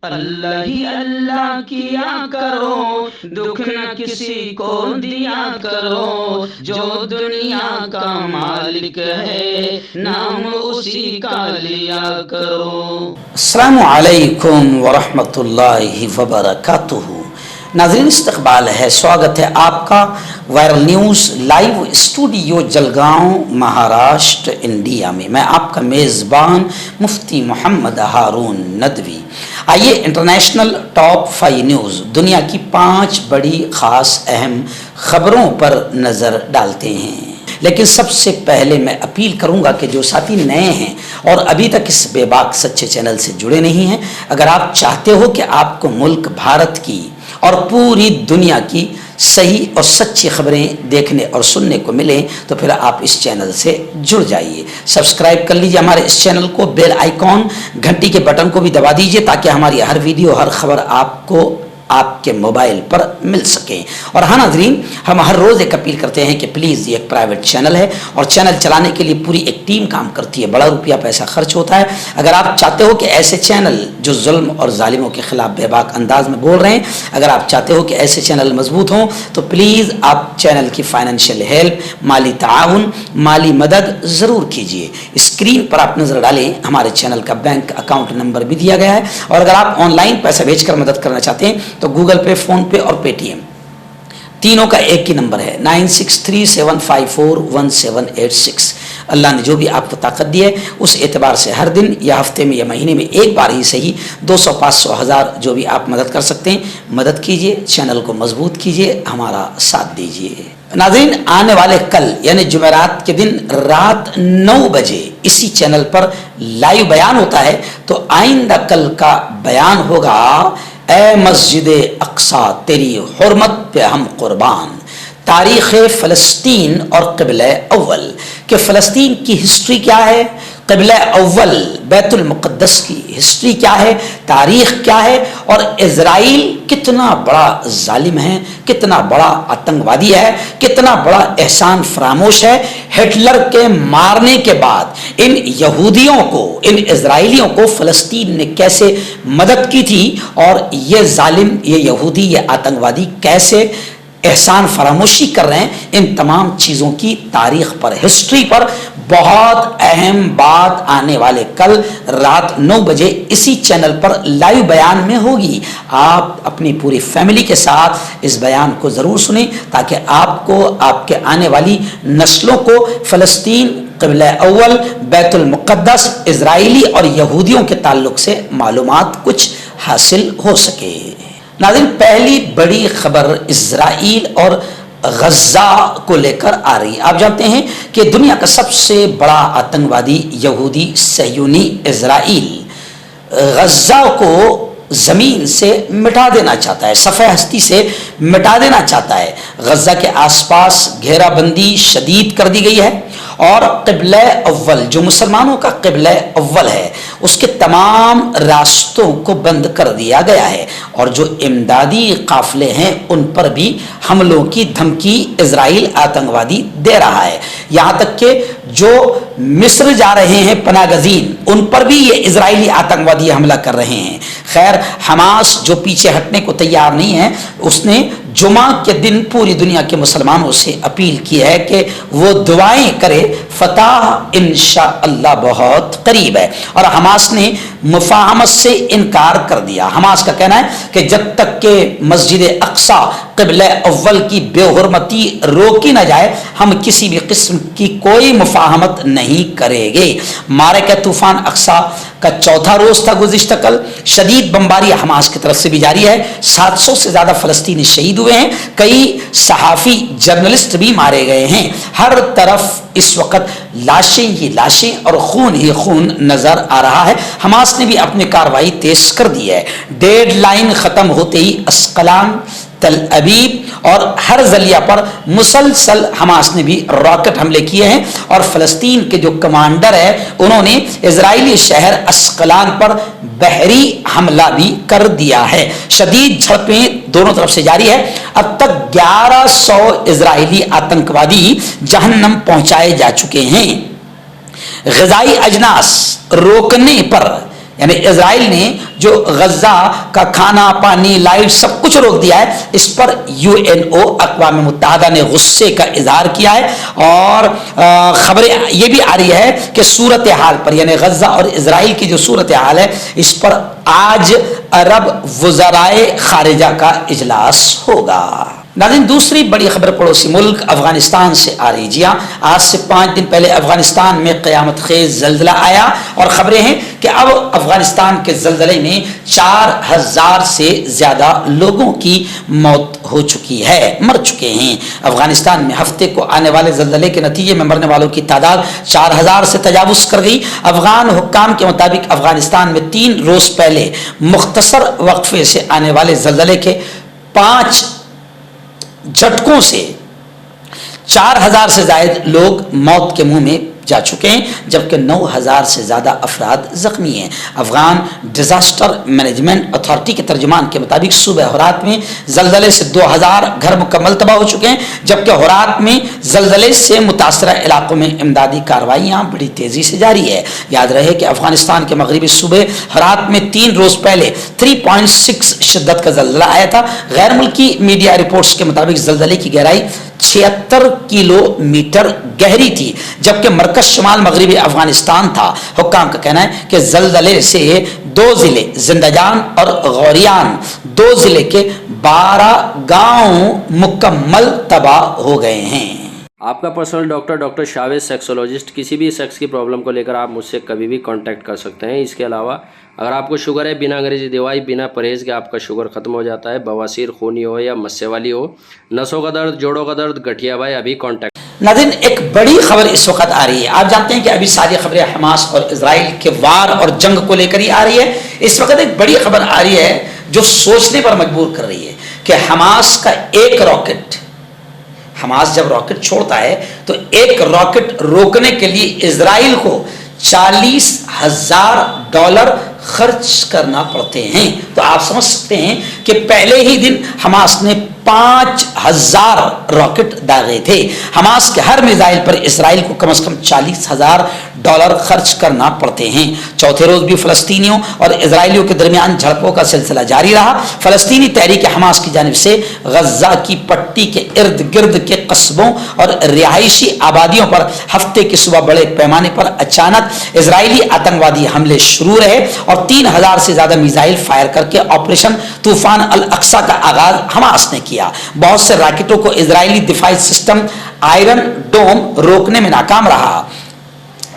اللہ ہی اللہ کیا کرو، دکھ نہ کسی کو دیا کرو، جو دنیا کا مالک ہے نام اسی کا لیا کرو۔ السلام علیکم ورحمۃ اللہ وبرکاتہ۔ ناظرین استقبال ہے، سواگت ہے آپ کا viral news live studio Jalgaon Maharashtra India میں۔ میں آپ کا میزبان مفتی محمد ہارون ندوی۔ آئیے انٹرنیشنل ٹاپ 5 نیوز، دنیا کی 5 بڑی خاص اہم خبروں پر نظر ڈالتے ہیں۔ لیکن سب سے پہلے میں اپیل کروں گا کہ جو ساتھی نئے ہیں اور ابھی تک اس بے باک سچے چینل سے جڑے نہیں ہیں، اگر آپ چاہتے ہو کہ آپ کو ملک بھارت کی اور پوری دنیا کی صحیح اور سچی خبریں دیکھنے اور سننے کو ملیں تو پھر آپ اس چینل سے جڑ جائیے۔ سبسکرائب کر لیجیے ہمارے اس چینل کو، بیل آئیکن گھنٹی کے بٹن کو بھی دبا دیجیے تاکہ ہماری ہر ویڈیو ہر خبر آپ کو آپ کے موبائل پر مل سکیں۔ اور ہاں ناظرین، ہم ہر روز ایک اپیل کرتے ہیں کہ پلیز یہ ایک پرائیویٹ چینل ہے اور چینل چلانے کے لیے پوری ایک ٹیم کام کرتی ہے، بڑا روپیہ پیسہ خرچ ہوتا ہے۔ اگر آپ چاہتے ہو کہ ایسے چینل جو ظلم اور ظالموں کے خلاف بے باک انداز میں بول رہے ہیں، اگر آپ چاہتے ہو کہ ایسے چینل مضبوط ہوں تو پلیز آپ چینل کی فائنینشیل ہیلپ، مالی تعاون، مالی مدد ضرور کیجیے۔ اسکرین پر آپ نظر ڈالیں، ہمارے چینل کا بینک اکاؤنٹ نمبر بھی دیا گیا ہے، اور اگر آپ آن لائن پیسہ بھیج کر مدد کرنا چاہتے ہیں تو گوگل پے، فون پے اور پے ٹی ایم تینوں کا ایک ہی نمبر ہے 9637541786۔ اللہ نے جو بھی آپ کو طاقت دی ہے اس اعتبار سے ہر دن یا ہفتے میں یا مہینے میں ایک بار ہی صحیح 200، 500، 1000 جو بھی آپ مدد کر سکتے ہیں مدد کیجیے، چینل کو مضبوط کیجیے، ہمارا ساتھ دیجیے۔ ناظرین، آنے والے کل یعنی جمعرات کے دن رات 9 بجے اسی چینل پر لائیو بیان ہوتا ہے، تو آئندہ کل کا بیان ہوگا اے مسجد اقصی تیری حرمت پہ ہم قربان، تاریخ فلسطین اور قبلہ اول، کہ فلسطین کی ہسٹری کیا ہے، قبلہ اول بیت المقدس کی ہسٹری کیا ہے، تاریخ کیا ہے، اور اسرائیل کتنا بڑا ظالم ہے، کتنا بڑا آتنکوادی ہے، کتنا بڑا احسان فراموش ہے۔ ہٹلر کے مارنے کے بعد ان یہودیوں کو، ان اسرائیلیوں کو فلسطین نے کیسے مدد کی تھی، اور یہ ظالم، یہ یہودی، یہ آتنکوادی کیسے احسان فراموشی کر رہے ہیں، ان تمام چیزوں کی تاریخ پر، ہسٹری پر بہت اہم بات آنے والے کل رات 9 بجے اسی چینل پر لائیو بیان میں ہوگی۔ آپ اپنی پوری فیملی کے ساتھ اس بیان کو ضرور سنیں تاکہ آپ کو، آپ کے آنے والی نسلوں کو فلسطین، قبلہ اول، بیت المقدس، اسرائیلی اور یہودیوں کے تعلق سے معلومات کچھ حاصل ہو سکے۔ ناظرین، پہلی بڑی خبر اسرائیل اور غزہ کو لے کر آ رہی ہے۔ آپ جانتے ہیں کہ دنیا کا سب سے بڑا آتنکوادی یہودی صہیونی اسرائیل غزہ کو زمین سے مٹا دینا چاہتا ہے، صفحہ ہستی سے مٹا دینا چاہتا ہے۔ غزہ کے آس پاس گھیرا بندی شدید کر دی گئی ہے، اور قبلہ اول جو مسلمانوں کا قبلہ اول ہے اس کے تمام راستوں کو بند کر دیا گیا ہے، اور جو امدادی قافلے ہیں ان پر بھی حملوں کی دھمکی اسرائیل آتنکوادی دے رہا ہے۔ یہاں تک کہ جو مصر جا رہے ہیں پناہ گزین، ان پر بھی یہ اسرائیلی آتنکوادی حملہ کر رہے ہیں۔ خیر، حماس جو پیچھے ہٹنے کو تیار نہیں ہے، اس نے جمعہ کے دن پوری دنیا کے مسلمانوں سے اپیل کی ہے کہ وہ دعائیں کرے، فتح انشاءاللہ بہت قریب ہے، اور حماس نے مفاہمت سے انکار کر دیا۔ حماس کا کہنا ہے کہ جب تک کہ مسجد اقصی قبلہ اول کی بے حرمتی روکی نہ جائے ہم کسی بھی قسم کی کوئی مفاہمت نہیں کریں گے۔ معرکہ طوفان اقصی کا 4تھا روز تھا گزشتہ کل، شدید بمباری حماس کی طرف سے بھی جاری ہے، 700 سے زیادہ فلسطینی شہید ہوئے ہیں، کئی صحافی، جرنلسٹ بھی مارے گئے ہیں۔ ہر طرف اس وقت لاشیں ہی لاشیں اور خون ہی خون نظر آ رہا ہے۔ حماس نے بھی اپنی کارروائی تیز کر دی ہے۔ ڈیڈ لائن ختم ہوتے ہی اسقلان، تل ابیب اور ہر ضلع پر مسلسل حماس نے بھی راکٹ حملے کیے ہیں، اور فلسطین کے جو کمانڈر ہے انہوں نے اسرائیلی شہر اسقلان پر بحری حملہ بھی کر دیا ہے۔ شدید جھڑپیں دونوں طرف سے جاری ہے۔ اب تک 1100 اسرائیلی آتنکوادی جہنم پہنچائے جا چکے ہیں۔ غذائی اجناس روکنے پر یعنی اسرائیل نے جو غزہ کا کھانا پانی لائٹ سب کچھ روک دیا ہے، اس پر UNO اقوام متحدہ نے غصے کا اظہار کیا ہے، اور خبریں یہ بھی آ رہی ہے کہ صورتحال پر، یعنی غزہ اور اسرائیل کی جو صورتحال ہے اس پر آج عرب وزرائے خارجہ کا اجلاس ہوگا۔ ناظرین، دوسری بڑی خبر پڑوسی ملک افغانستان سے آ رہی۔ جی ہاں، آج سے 5 دن پہلے افغانستان میں قیامت خیز زلزلہ آیا، اور خبریں ہیں کہ اب افغانستان کے زلزلے میں 4000 سے زیادہ لوگوں کی موت ہو چکی ہے، مر چکے ہیں۔ افغانستان میں ہفتے کو آنے والے زلزلے کے نتیجے میں مرنے والوں کی تعداد 4000 سے تجاوز کر گئی۔ افغان حکام کے مطابق افغانستان میں 3 روز پہلے مختصر وقفے سے آنے والے زلزلے کے 5 جھٹکوں سے 4000 سے زائد لوگ موت کے منہ میں جا چکے ہیں، جبکہ 9000 سے زیادہ افراد زخمی ہیں۔ افغان ڈیزاسٹر مینجمنٹ اتھارٹی کے ترجمان کے مطابق صوبہ ہرات میں زلزلے سے 2000 گھر مکمل تباہ ہو چکے ہیں، جبکہ ہرات میں زلزلے سے متاثرہ علاقوں میں امدادی کارروائیاں بڑی تیزی سے جاری ہے۔ یاد رہے کہ افغانستان کے مغربی صوبے ہرات میں 3 روز پہلے 3.6 شدت کا زلزلہ آیا تھا۔ غیر ملکی میڈیا رپورٹس کے مطابق زلزلے کی گہرائی 76 کلومیٹر گہری تھی، جبکہ مرکز شمال مغربی افغانستان تھا۔ حکام کا کہنا ہے کہ زلزلے سے 2 ضلع زندجان اور غوریان، 2 ضلع کے 12 گاؤں مکمل تباہ ہو گئے ہیں۔ آپ کا پرسنل ڈاکٹر شاویز سیکسولوجسٹ، کسی بھی سیکس کی پرابلم کو لے کر آپ مجھ سے کبھی بھی کانٹیکٹ کر سکتے ہیں۔ اس کے علاوہ اگر آپ کو شوگر ہے، بنا انگریزی دوائی بنا پرہیز کے آپ کا شوگر ختم ہو جاتا ہے، بواسیر خونی ہو یا مسے والی ہو، نسوں کا درد، جوڑوں کا درد، گٹھیا بھائی، ابھی کانٹیکٹ۔ ناظرین، ایک بڑی خبر اس وقت آ رہی ہے۔ آپ جانتے ہیں کہ ابھی ساری خبریں حماس اور اسرائیل کے وار اور جنگ کو لے کر ہی آ رہی ہے۔ اس وقت ایک بڑی خبر آ رہی ہے جو سوچنے پر مجبور کر رہی ہے کہ حماس کا ایک راکٹ، حماس جب راکٹ چھوڑتا ہے تو ایک راکٹ روکنے کے لیے اسرائیل کو $40,000 خرچ کرنا پڑتے ہیں۔ تو آپ سمجھ سکتے ہیں کہ پہلے ہی دن حماس نے 5000 راکٹ داغے تھے۔ حماس کے ہر میزائل پر اسرائیل کو کم از کم $40,000 خرچ کرنا پڑتے ہیں۔ چوتھے روز بھی فلسطینیوں اور اسرائیلیوں کے درمیان جھڑپوں کا سلسلہ جاری رہا۔ فلسطینی تحریک حماس کی جانب سے غزہ کی پٹی کے ارد گرد کے قصبوں اور رہائشی آبادیوں پر ہفتے کی صبح بڑے پیمانے پر اچانک اسرائیلی آتنکوادی حملے شروع رہے، اور 3000 سے زیادہ میزائل فائر کر کے آپریشن طوفان الاقصی کا آغاز حماس نے کیا۔ بہت سے راکٹوں کو اسرائیلی دفاعی سسٹم آئرن ڈوم روکنے میں ناکام رہا۔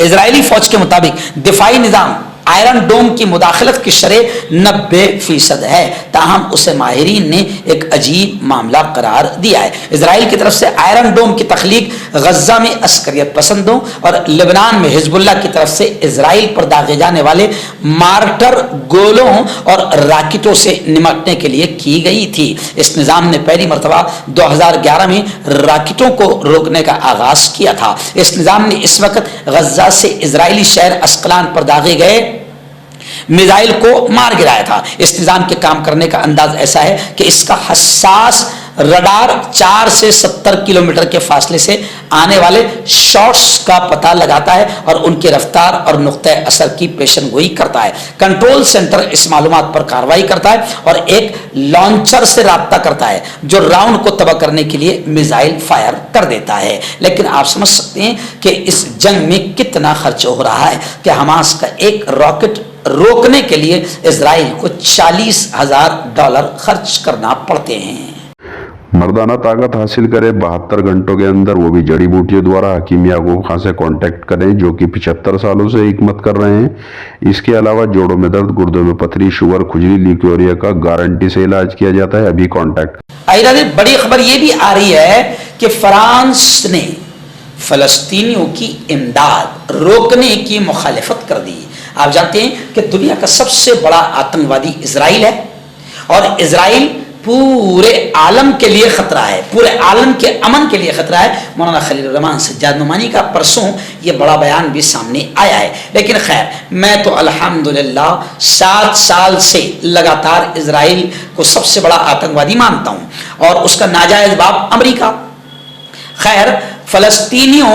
اسرائیلی فوج کے مطابق دفاعی نظام آئرن ڈوم کی مداخلت کی شرح 90% ہے، تاہم اسے ماہرین نے ایک عجیب معاملہ قرار دیا ہے۔ اسرائیل کی طرف سے آئرن ڈوم کی تخلیق غزہ میں عسکریت پسندوں اور لبنان میں حزب اللہ کی طرف سے اسرائیل پر داغے جانے والے مارٹر گولوں اور راکٹوں سے نمٹنے کے لیے کی گئی تھی۔ اس نظام نے پہلی مرتبہ 2011 میں راکٹوں کو روکنے کا آغاز کیا تھا۔ اس نظام نے اس وقت غزہ سے اسرائیلی شہر اسقلان پر داغے گئے میزائل کو مار گرایا تھا۔ اس نظام کے کام کرنے کا انداز ایسا ہے کہ اس کا حساس رڈار 4 سے 70 کلومیٹر کے فاصلے سے آنے والے شاٹس کا پتہ لگاتا ہے اور ان کی رفتار اور نقطہ اثر کی پیشن گوئی کرتا ہے۔ کنٹرول سینٹر اس معلومات پر کارروائی کرتا ہے اور ایک لانچر سے رابطہ کرتا ہے جو راؤنڈ کو تباہ کرنے کے لیے میزائل فائر کر دیتا ہے۔ لیکن آپ سمجھ سکتے ہیں کہ اس جنگ میں کتنا خرچ ہو رہا ہے کہ حماس کا ایک راکٹ روکنے کے لیے اسرائیل کو $40,000 خرچ کرنا پڑتے ہیں۔ مردانہ طاقت حاصل کرے 72 گھنٹوں کے اندر، وہ بھی جڑی بوٹیوں دوارا حکیم یعقوب خان سے کانٹیکٹ کریں جو کہ 75 سالوں سے حکمت کر رہے ہیں۔ اس کے علاوہ جوڑوں میں درد، گردوں میں پتھری، شوگر، کھجلی، لیکوریا کا گارنٹی سے علاج کیا جاتا ہے۔ ابھی کانٹیکٹ۔ بڑی خبر یہ بھی آ رہی ہے کہ فرانس نے فلسطینیوں کی امداد روکنے کی مخالفت کر دی۔ آپ جانتے ہیں کہ دنیا کا سب سے بڑا آتنکوادی اسرائیل ہے، اور اسرائیل پورے عالم کے لیے خطرہ ہے، پورے عالم کے امن کے لیے خطرہ ہے۔ مولانا خلیل الرحمن سجاد نعمانی کا پرسوں یہ بڑا بیان بھی سامنے آیا ہے۔ لیکن خیر، میں تو الحمدللہ 7 سال سے لگاتار اسرائیل کو سب سے بڑا آتنکوادی مانتا ہوں، اور اس کا ناجائز باپ امریکہ۔ خیر، فلسطینیوں